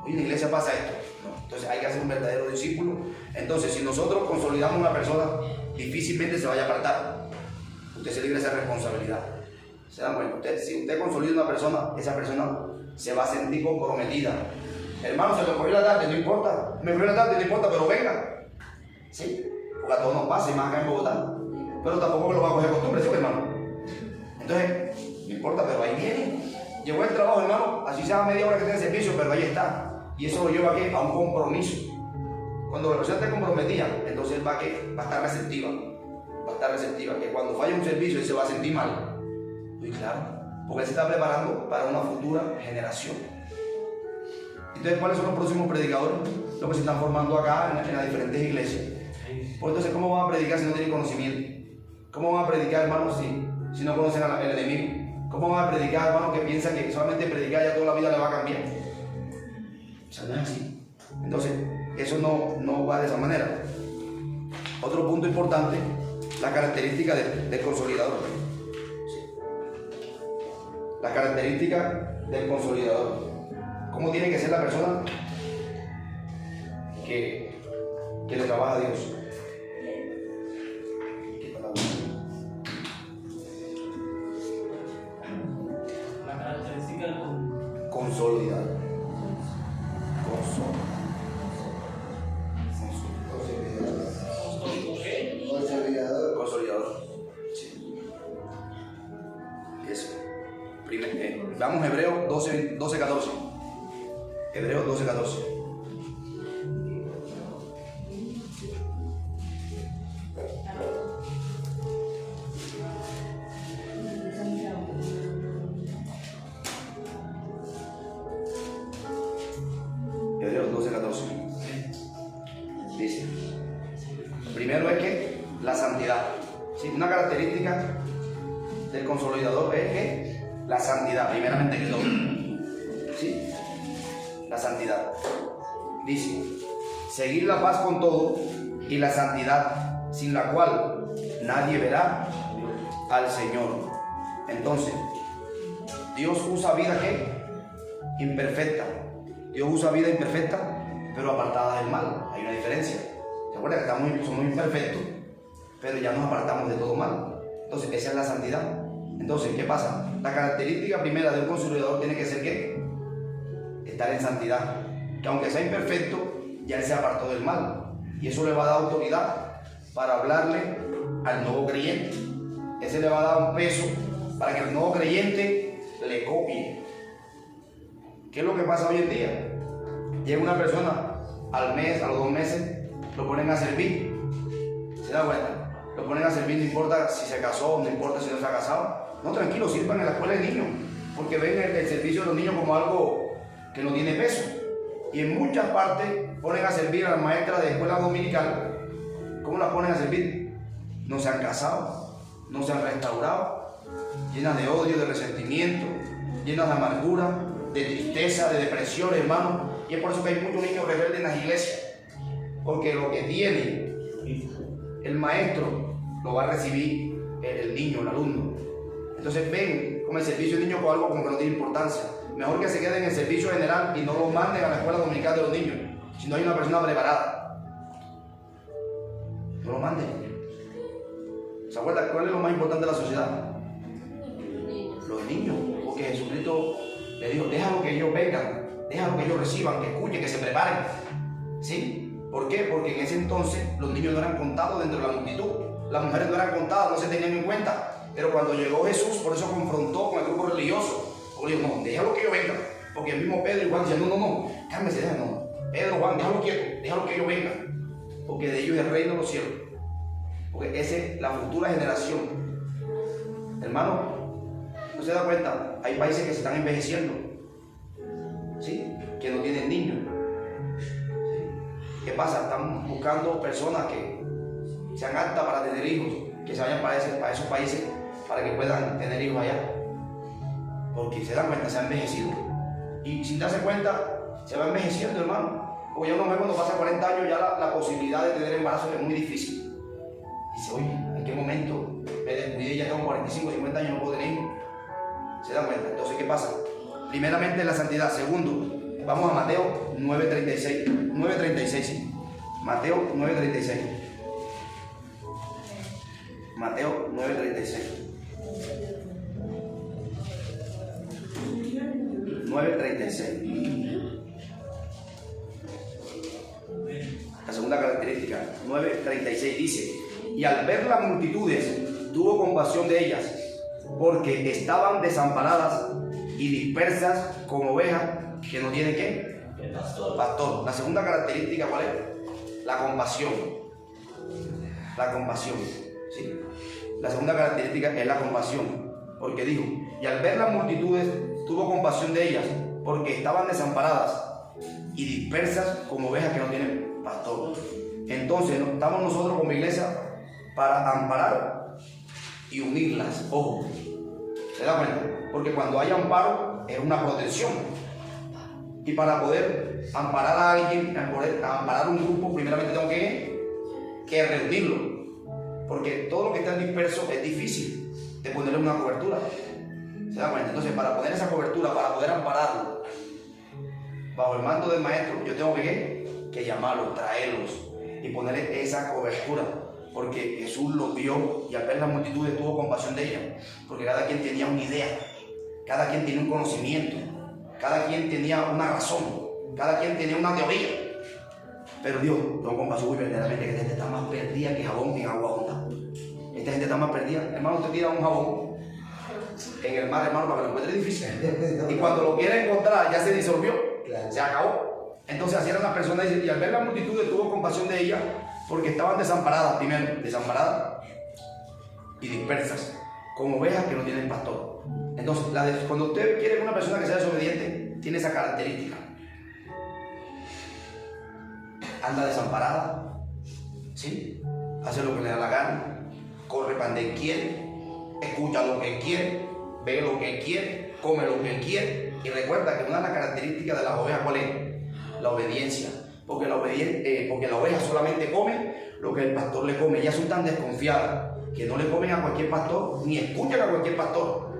Oye, en la iglesia pasa esto. No. Entonces hay que hacer un verdadero discípulo. Entonces, si nosotros consolidamos a una persona, difícilmente se vaya a apartar. Usted se libre de esa responsabilidad. ¿Se dan cuenta? Si usted consolida a una persona, esa persona se va a sentir comprometida. Hermano, se me ocurrió la tarde, no importa. Me ocurrió la tarde, no importa, pero venga. Sí, porque a todos nos pasa, y más acá en Bogotá. Pero tampoco lo va a coger costumbre, ¿sí, hermano? Entonces, no importa, pero ahí viene. Llegó el trabajo, hermano, así sea media hora que tenga servicio, pero ahí está. Y eso lo lleva ¿a qué? A un compromiso. Cuando la persona esté comprometida, entonces él va a estar receptiva. Va a estar receptiva, que cuando falla un servicio él se va a sentir mal. Muy claro, porque él se está preparando para una futura generación. Entonces, ¿cuáles son los próximos predicadores? Los que se están formando acá en las diferentes iglesias. Pues entonces, ¿cómo van a predicar si no tienen conocimiento? ¿Cómo van a predicar, hermanos, si no conocen al enemigo? ¿Cómo van a predicar, hermanos, que piensan que solamente predicar ya toda la vida le va a cambiar? O sea, no es así. Entonces, eso no va de esa manera. Otro punto importante, la característica del consolidador. La característica del consolidador. ¿Cómo tiene que ser la persona que le trabaja a Dios? La característica del consolidador. Consolidador. Sí. Eso. Vamos a Hebreos 12:14. Hebreos 12:14. Hebreos 12:14. Dice, primero es que la santidad. ¿Sí? Una característica del consolidador es que la santidad, primeramente que todo. ¿Sí? La santidad. Dice, seguir la paz con todo y la santidad, sin la cual nadie verá al Señor. Entonces, Dios usa vida ¿qué? Imperfecta. Dios usa vida imperfecta, pero apartada del mal. Hay una diferencia. ¿Se acuerdan que somos imperfectos, pero ya nos apartamos de todo mal? Entonces, esa es la santidad. Entonces, ¿qué pasa? La característica primera de un consolidador tiene que ser ¿qué? Estar en santidad. Que aunque sea imperfecto, ya él se apartó del mal. Y eso le va a dar autoridad para hablarle al nuevo creyente. Ese le va a dar un peso para que el nuevo creyente le copie. ¿Qué es lo que pasa hoy en día? Llega una persona al mes, a los 2 meses, lo ponen a servir. ¿Se da cuenta? Lo ponen a servir, no importa si se casó, no importa si no se ha casado. No, tranquilo, sirvan en la escuela de niños, porque ven el servicio de los niños como algo que no tiene peso. Y en muchas partes ponen a servir a las maestras de escuela dominical. ¿Cómo las ponen a servir? No se han casado, no se han restaurado, llenas de odio, de resentimiento, llenas de amargura, de tristeza, de depresión, hermano. Y es por eso que hay muchos niños rebeldes en las iglesias, porque lo que tienen el maestro, lo va a recibir el niño, el alumno. Entonces ven como el servicio del niño con algo como que no tiene importancia. Mejor que se queden en el servicio general y no los manden a la escuela dominical de los niños, si no hay una persona preparada. No los manden. ¿Se acuerdan cuál es lo más importante de la sociedad? Los niños. Porque Jesucristo le dijo, déjalo que ellos vengan, déjalo que ellos reciban, que escuchen, que se preparen. ¿Sí? ¿Por qué? Porque en ese entonces los niños no eran contados dentro de la multitud. Las mujeres no eran contadas, no se tenían en cuenta. Pero cuando llegó Jesús, por eso confrontó con el grupo religioso. Porque dijo, no, déjalo que ellos vengan. Porque el mismo Pedro y Juan decían, no, cálmense, déjenlo. Pedro, Juan, déjalo quieto, déjalo que ellos vengan. Porque de ellos es el reino de los cielos. Porque esa es la futura generación. Hermano, ¿no se da cuenta? Hay países que se están envejeciendo, ¿sí? Que no tienen niños. ¿Qué pasa? Están buscando personas que sean aptas para tener hijos, que se vayan para esos países para que puedan tener hijos allá. Porque se dan cuenta, se ha envejecido. Y sin darse cuenta, se va envejeciendo, hermano. Porque ya uno ve cuando pasa 40 años, ya la posibilidad de tener embarazo es muy difícil. Dice, oye, ¿en qué momento me descuidé? Ya tengo 45, 50 años, no puedo tener hijos. Se dan cuenta. Entonces, ¿qué pasa? Primeramente, la santidad. Segundo, vamos a Mateo 9:36. 9:36, sí. Mateo 9:36. Mateo 9:36. 9:36. La segunda característica, 9:36 dice, y al ver las multitudes, tuvo compasión de ellas, porque estaban desamparadas y dispersas como ovejas que no tienen ¿qué? Pastor. La segunda característica, ¿cuál es? La compasión. La compasión, ¿sí? La segunda característica es la compasión, porque dijo, y al ver las multitudes, tuvo compasión de ellas, porque estaban desamparadas y dispersas como ovejas que no tienen pastor. Entonces, estamos nosotros como iglesia para amparar y unirlas. Ojo, ¿se da cuenta? Porque cuando hay amparo es una protección. Y para poder amparar a alguien, para poder amparar un grupo, primeramente tengo que reunirlo. Porque todo lo que está disperso es difícil de ponerle una cobertura. ¿Se da cuenta? Entonces, para poner esa cobertura, para poder ampararlo bajo el mando del maestro, yo tengo que llamarlos, traerlos y ponerle esa cobertura. Porque Jesús los vio y al ver las multitudes tuvo compasión de ellas. Porque cada quien tenía una idea, cada quien tenía un conocimiento, cada quien tenía una razón, cada quien tenía una teoría. Pero Dios, tengo compasión y verdaderamente que esta gente está más perdida que jabón en agua honda. Esta gente está más perdida. Hermano, usted tira un jabón en el mar, hermano, para que lo encuentre difícil. Y cuando lo quiere encontrar, ya se disolvió, se acabó. Entonces así eran las personas, y al ver la multitud tuvo compasión de ellas, porque estaban desamparadas, primero, desamparadas y dispersas, como ovejas que no tienen pastor. Entonces, cuando usted quiere una persona que sea desobediente, tiene esa característica. Anda desamparada, ¿sí? Hace lo que le da la gana, corre para donde quiere, escucha lo que quiere, ve lo que quiere, come lo que quiere. Y recuerda que una de las características de las ovejas, ¿cuál es? La obediencia. Porque la oveja solamente come lo que el pastor le come. Ellas son tan desconfiadas que no le comen a cualquier pastor, ni escuchan a cualquier pastor.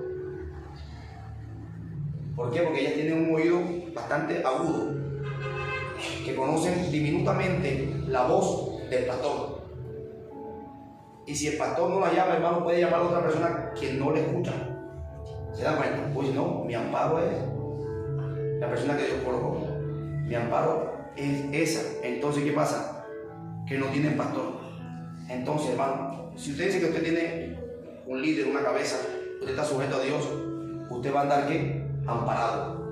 ¿Por qué? Porque ellas tienen un oído bastante agudo, que conocen diminutamente la voz del pastor. Y si el pastor no la llama, hermano, puede llamar a otra persona que no le escucha. ¿Se da cuenta? Pues no, mi amparo es la persona que Dios colocó. Mi amparo es esa. Entonces, ¿qué pasa? Que no tienen pastor. Entonces, hermano, si usted dice que usted tiene un líder, una cabeza, usted está sujeto a Dios, usted va a andar ¿qué? Amparado.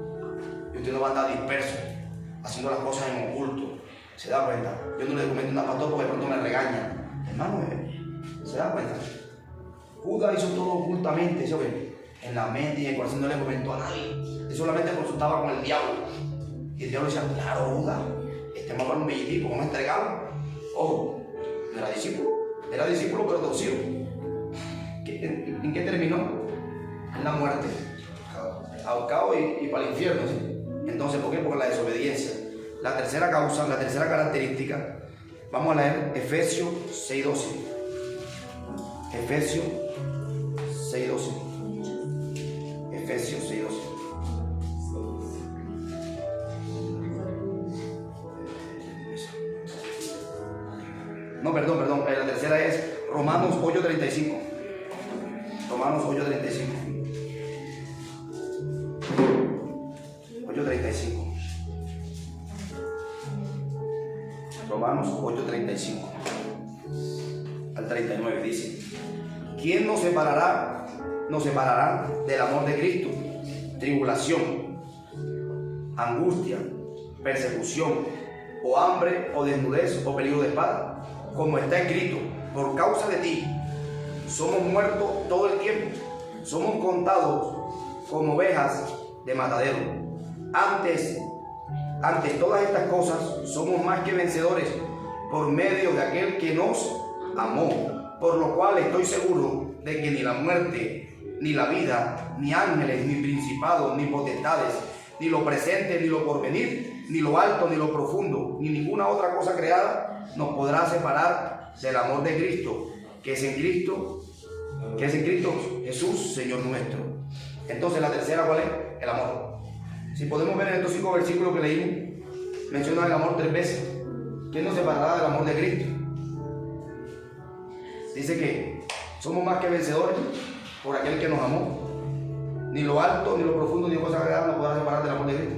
Y usted no va a andar disperso, haciendo las cosas en oculto. ¿Se da cuenta? Yo no le comento nada al pastor porque de pronto me regaña. Hermano, ¿se da cuenta? Judas hizo todo ocultamente, ¿sí? En la mente y en el corazón, no le comentó a nadie. Él solamente consultaba con el diablo. Y el diablo decía, claro, Judas, este más para un billetico, vamos a entregarlo. Ojo, no era discípulo pero torcido. ¿En qué terminó? En la muerte, ahorcado y para el infierno, ¿sí? Entonces, ¿por qué? Por la desobediencia. La tercera causa, la tercera característica, Vamos a leer Efesios 6:12. Efesios 6:12. Efesios 6:12. No, perdón. La tercera es Romanos 8:35. Romanos 8:35. 8:35. Romanos 8:35 al 39 dice: ¿Quién nos separará del amor de Cristo? Tribulación, angustia, persecución, o hambre, o desnudez, o peligro de espada. Como está escrito: por causa de ti somos muertos todo el tiempo, somos contados como ovejas de matadero. Antes todas estas cosas somos más que vencedores por medio de aquel que nos amó, por lo cual estoy seguro de que ni la muerte, ni la vida, ni ángeles, ni principados, ni potestades, ni lo presente, ni lo porvenir, ni lo alto, ni lo profundo, ni ninguna otra cosa creada nos podrá separar del amor de Cristo, que es en Cristo Jesús, Señor nuestro. Entonces, la tercera, ¿cuál es? El amor. Si podemos ver en estos 5 versículos que leímos, menciona el amor 3 veces. ¿Quién nos separará del amor de Cristo? Dice que somos más que vencedores por aquel que nos amó. Ni lo alto, ni lo profundo, ni cosas creadas nos podrá separar del amor de Cristo.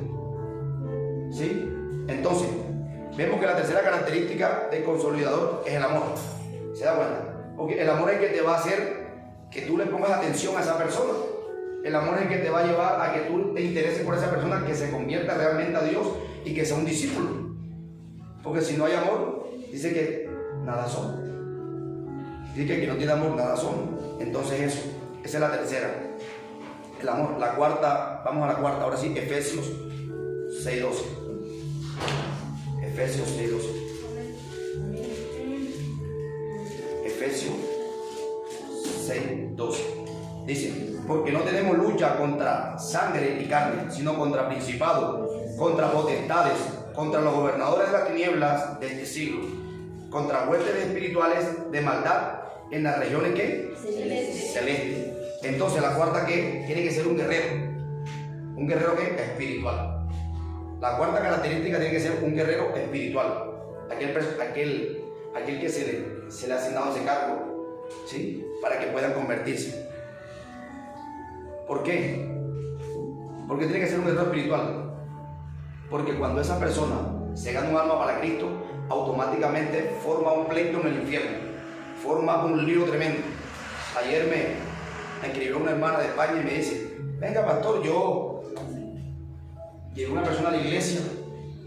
¿Sí? Entonces, vemos que la tercera característica del consolidador es el amor. ¿Se da cuenta? Porque el amor es el que te va a hacer que tú le pongas atención a esa persona. El amor es el que te va a llevar a que tú te intereses por esa persona, que se convierta realmente a Dios y que sea un discípulo. Porque si no hay amor, dice que nada son. Dice que el que no tiene amor, nada son. Entonces esa es la tercera. El amor. La cuarta, vamos a la cuarta, ahora sí, Efesios 6:12. Efesios 6:12. Efesios 6:12. Dice: porque no tenemos lucha contra sangre y carne, sino contra principados, contra potestades, contra los gobernadores de las tinieblas de este siglo, contra huestes espirituales de maldad en las regiones ¿qué? Celeste. Entonces la cuarta que tiene que ser un guerrero. ¿Un guerrero qué? Espiritual. La cuarta característica tiene que ser un guerrero espiritual. Aquel que se le ha asignado ese cargo, ¿sí? Para que puedan convertirse. ¿Por qué? Porque tiene que ser un guerrero espiritual. Porque cuando esa persona se gana un alma para Cristo, automáticamente forma un pleito en el infierno, forma un lío tremendo. Ayer me escribió una hermana de España y me dice: venga pastor, llegó una persona a la iglesia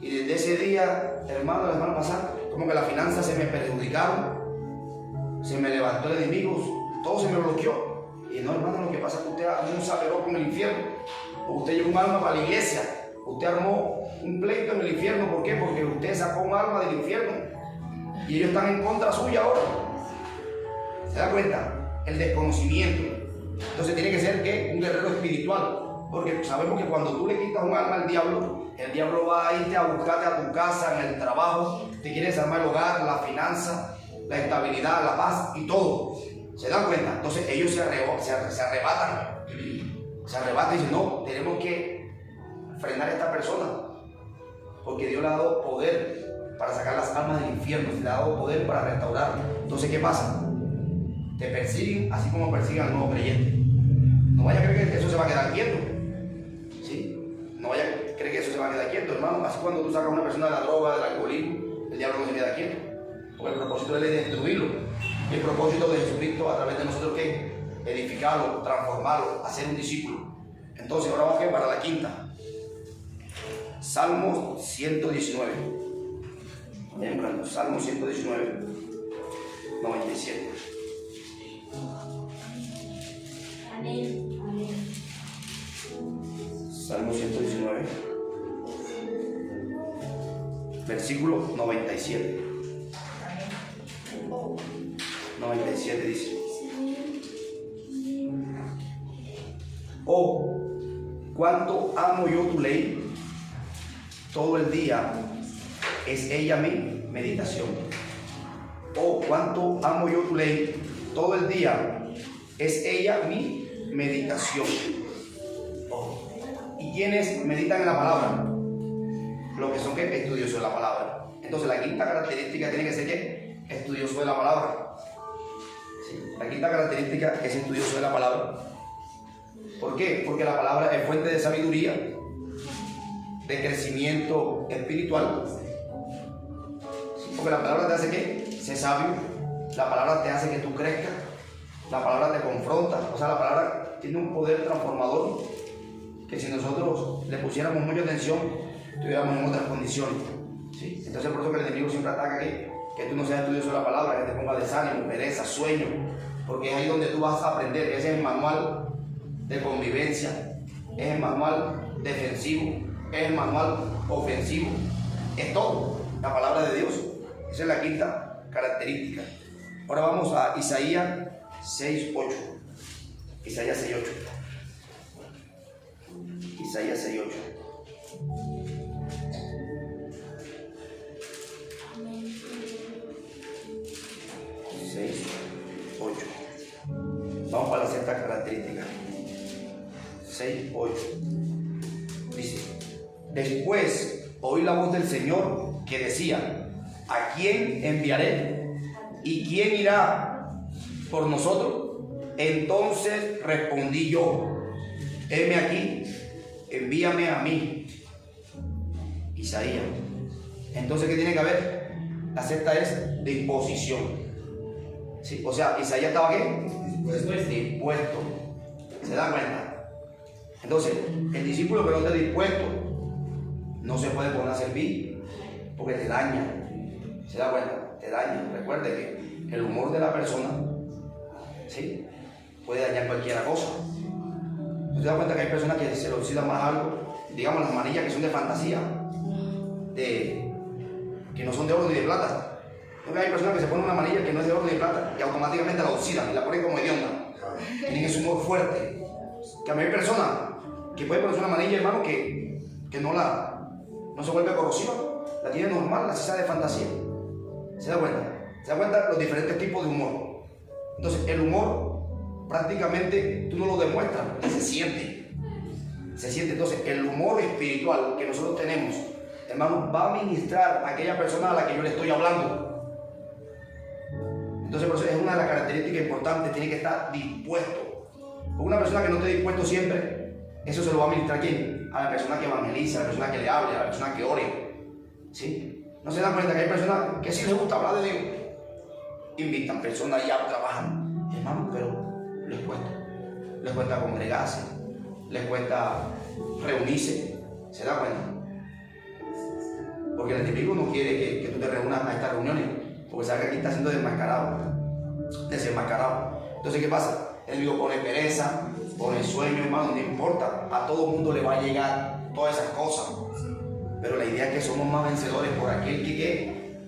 y desde ese día, hermano, la semana pasada, como que las finanzas se me perjudicaron, se me levantó el enemigo, todo se me bloqueó. Y no, hermano, lo que pasa es que usted armó un saberó con el infierno, porque usted llevó un alma para la iglesia, usted armó un pleito en el infierno. ¿Por qué? Porque usted sacó un alma del infierno y ellos están en contra suya ahora. ¿Se da cuenta? El desconocimiento. Entonces tiene que ser ¿qué? Un guerrero espiritual, porque sabemos que cuando tú le quitas un alma al diablo, el diablo va a irte a buscarte a tu casa, en el trabajo, te quiere desarmar el hogar, la finanza, la estabilidad, la paz y todo. ¿Se dan cuenta? Entonces ellos se arrebatan y dicen: no, tenemos que frenar a esta persona, porque Dios le ha dado poder para sacar las almas del infierno, le ha dado poder para restaurarlo. Entonces, ¿qué pasa? Te persiguen así como persiguen al nuevo creyente. No vaya a creer que eso se va a quedar quieto, ¿sí? No vaya a creer que eso se va a quedar quieto, hermano. Así cuando tú sacas a una persona de la droga, del alcoholismo, el diablo no se queda quieto, porque el propósito de él es destruirlo. Y el propósito de Jesucristo a través de nosotros, ¿qué? Edificarlo, transformarlo, hacer un discípulo. Entonces ahora vamos para la quinta. Salmo 119. Salmo 119, 97. Amén. Salmo 119, versículo 97. 97 dice: oh, cuánto amo yo tu ley, todo el día es ella mi meditación. cuánto amo yo tu ley. Todo el día es ella mi meditación. ¿Y quiénes meditan en la palabra? Los que son ¿qué? Estudiosos de la palabra. Entonces la quinta característica tiene que ser ¿qué? Estudioso de la palabra. Sí, la quinta característica es estudioso de la palabra. ¿Por qué? Porque la palabra es fuente de sabiduría, de crecimiento espiritual. Sí, porque la palabra te hace ¿qué? Ser sabio. La palabra te hace que tú crezcas. La palabra te confronta. O sea, la palabra tiene un poder transformador que si nosotros le pusiéramos mucha atención, estuviéramos en otras condiciones. ¿Sí? Entonces por eso que el enemigo siempre ataca que tú no seas estudioso de la palabra, que te ponga desánimo, pereza, sueño, porque es ahí donde tú vas a aprender. Ese es el manual de convivencia, es el manual defensivo, es el manual ofensivo, es todo la palabra de Dios. Esa es la quinta característica. Ahora vamos a Isaías 6:8. Isaías 6:8. Isaías 6:8. Vamos para la sexta característica. 6:8. Dice: después oí la voz del Señor que decía: ¿a quién enviaré? ¿Y quién irá por nosotros? Entonces respondí yo: heme aquí, envíame a mí. Isaías. Entonces, ¿qué tiene que haber? La sexta es disposición. Sí, o sea, Isaías estaba ¿qué? Dispuesto. ¿Se da cuenta? Entonces, el discípulo que no esté dispuesto no se puede poner a servir porque te daña. ¿Se da cuenta? Te daña. Recuerde que el humor de la persona, ¿sí?, puede dañar cualquier cosa. ¿Se da cuenta que hay personas que se le oxida más algo? Digamos las manillas que son de fantasía, que no son de oro ni de plata. Porque hay personas que se ponen una manilla que no es de oro ni de plata y automáticamente la oxidan y la ponen como hedionda. Tienen ese humor fuerte. Que a mí hay personas que pueden ponerse una manilla, hermano, que no se vuelve corrosiva. La tiene normal, la cisa de fantasía. ¿Se da cuenta? ¿Se da cuenta? Los diferentes tipos de humor. Entonces, el humor prácticamente tú no lo demuestras, se siente. Se siente. Entonces, el humor espiritual que nosotros tenemos, hermano, va a ministrar a aquella persona a la que yo le estoy hablando. Entonces, por eso es una de las características importantes, tiene que estar dispuesto. Porque una persona que no esté dispuesto siempre, eso se lo va a ministrar ¿a quién? A la persona que evangeliza, a la persona que le hable, a la persona que ore. ¿Sí? No se dan cuenta que hay personas que sí les gusta hablar de Dios. Invitan personas y ya trabajan. Hermano, pero les cuesta congregarse, les cuesta reunirse. ¿Se da cuenta? Porque el enemigo no quiere que tú te reúnas a estas reuniones, porque sabe que aquí está siendo desenmascarado. Entonces, ¿qué pasa? El enemigo pone pereza, pone sueño, hermano, no importa. A todo el mundo le va a llegar todas esas cosas. Pero la idea es que somos más vencedores por aquel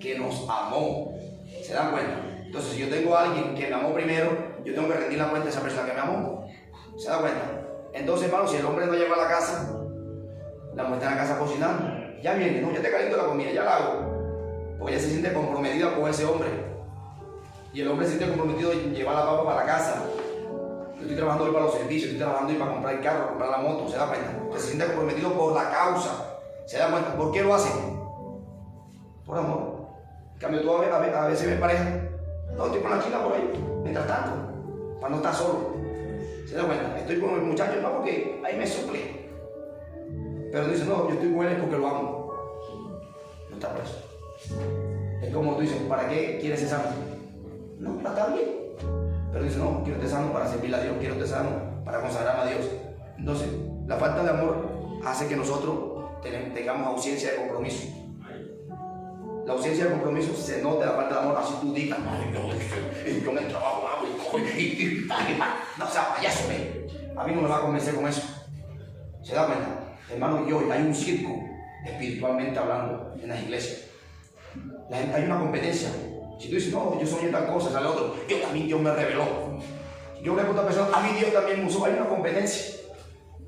que nos amó. ¿Se dan cuenta? Entonces, si yo tengo a alguien que me amó primero, yo tengo que rendir la cuenta a esa persona que me amó. ¿Se dan cuenta? Entonces, hermano, si el hombre no llega a la casa, la mujer está en la casa cocinando. Ya viene, no, ya te caliento la comida, ya la hago. Porque ella se siente comprometida con ese hombre. Y el hombre se siente comprometido en llevar la papa para la casa. Yo estoy trabajando hoy para los servicios, estoy trabajando hoy para comprar el carro, comprar la moto. ¿Se da cuenta? Se siente comprometido por la causa. ¿Se da cuenta? ¿Por qué lo hacen? Por amor. En cambio, tú a veces ves pareja. No, estoy con la china por ahí, mientras tanto, para no estar solo. ¿Se da cuenta? Estoy con el muchacho, no, porque ahí me suple. Pero dice, no, yo estoy con él porque lo amo. No está por eso. Es como tú dices, ¿para qué quieres ser sano? No, para estar bien. Pero dice, no, quiero estar sano para servirle a Dios, quiero estar sano para consagrarme a Dios. Entonces, la falta de amor hace que nosotros tengamos ausencia de compromiso. La ausencia de compromiso se nota la falta de amor, así tú digas, yo en el trabajo hago no, o sea, payaso, a mí no me va a convencer con eso. ¿Se da cuenta? Hermano, y hoy hay un circo, espiritualmente hablando, en las iglesias. Hay una competencia. Si tú dices, no, yo soñé tal cosa, sale otro, Dios me reveló. Yo le pregunto a personas, a mí Dios también me usó. Hay una competencia.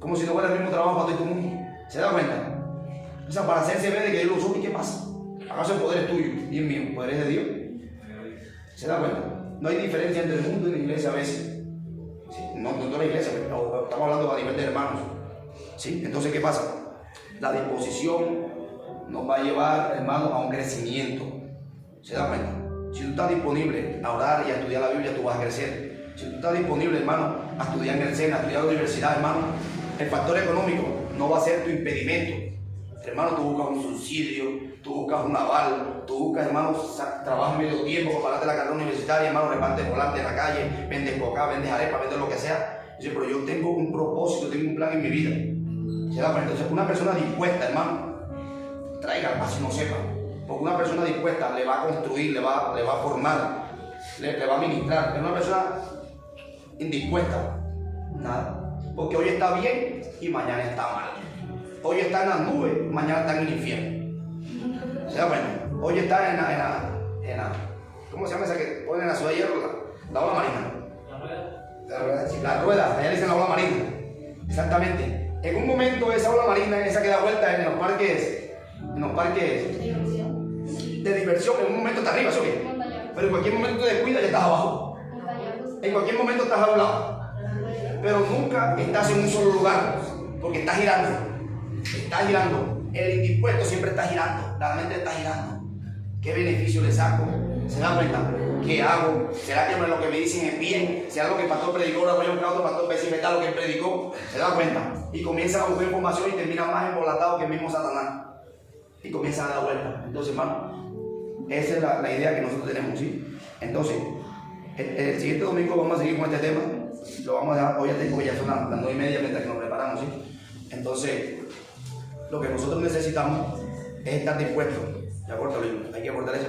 Como si no fuera el mismo trabajo para todo el mundo. ¿Se da cuenta? O sea, para hacerse ver de que Dios lo usó, ¿y qué pasa? ¿Acaso el poder es tuyo y el mío? ¿El poder es de Dios? ¿Se da cuenta? No hay diferencia entre el mundo y la iglesia a veces. ¿Sí? No la iglesia, pero estamos hablando a nivel de hermanos. ¿Sí? Entonces, ¿qué pasa? La disposición nos va a llevar, hermano, a un crecimiento. ¿Se da cuenta? Si tú estás disponible a orar y a estudiar la Biblia, tú vas a crecer. Si tú estás disponible, hermano, a estudiar en el SENA, a estudiar en la universidad, hermano, el factor económico no va a ser tu impedimento. Hermano, tú buscas un subsidio, tú buscas un aval, tú buscas, hermano, trabajas medio tiempo para pagarte la carrera universitaria, hermano, repartes volantes en la calle, vendes coca, vendes arepa, vendes lo que sea. Dice, pero yo tengo un propósito, tengo un plan en mi vida. ¿Se da cuenta? Entonces, una persona dispuesta, hermano, traiga así no sepa. Porque una persona dispuesta le va a construir, le va a formar, le va a ministrar. Pero una persona indispuesta, nada. Porque hoy está bien y mañana está mal. Hoy está en las nubes, mañana está en el infierno. ¿Se da cuenta? Hoy está en la ¿cómo se llama esa que ponen en la ciudad de hierro? La ola marina. La rueda. La rueda, allá dicen la ola marina. Exactamente. En un momento esa ola marina, esa que da vuelta en los parques de diversión, en un momento está arriba, ¿sí? Pero en cualquier momento te descuidas y estás abajo. En cualquier momento estás a un lado. Pero nunca estás en un solo lugar, porque estás girando. Está girando. El indispuesto siempre está girando. La mente está girando. ¿Qué beneficio le saco? ¿Se da cuenta? ¿Qué hago? ¿Será que lo que me dicen es bien? ¿Será lo que el pastor predicó? Ahora voy a buscar otro pastor para decir verdad lo que él predicó. ¿Se da cuenta? Y comienzan a buscar información y terminan más embolatados que el mismo Satanás. Y comienzan a dar vuelta. Entonces, hermano, esa es la idea que nosotros tenemos, ¿sí? Entonces, el siguiente domingo vamos a seguir con este tema. Lo vamos a dejar, hoy ya tengo, ya son las 9:30 mientras que nos preparamos, ¿sí? Entonces, lo que nosotros necesitamos es estar dispuestos. Ya corta, hay que cortar eso.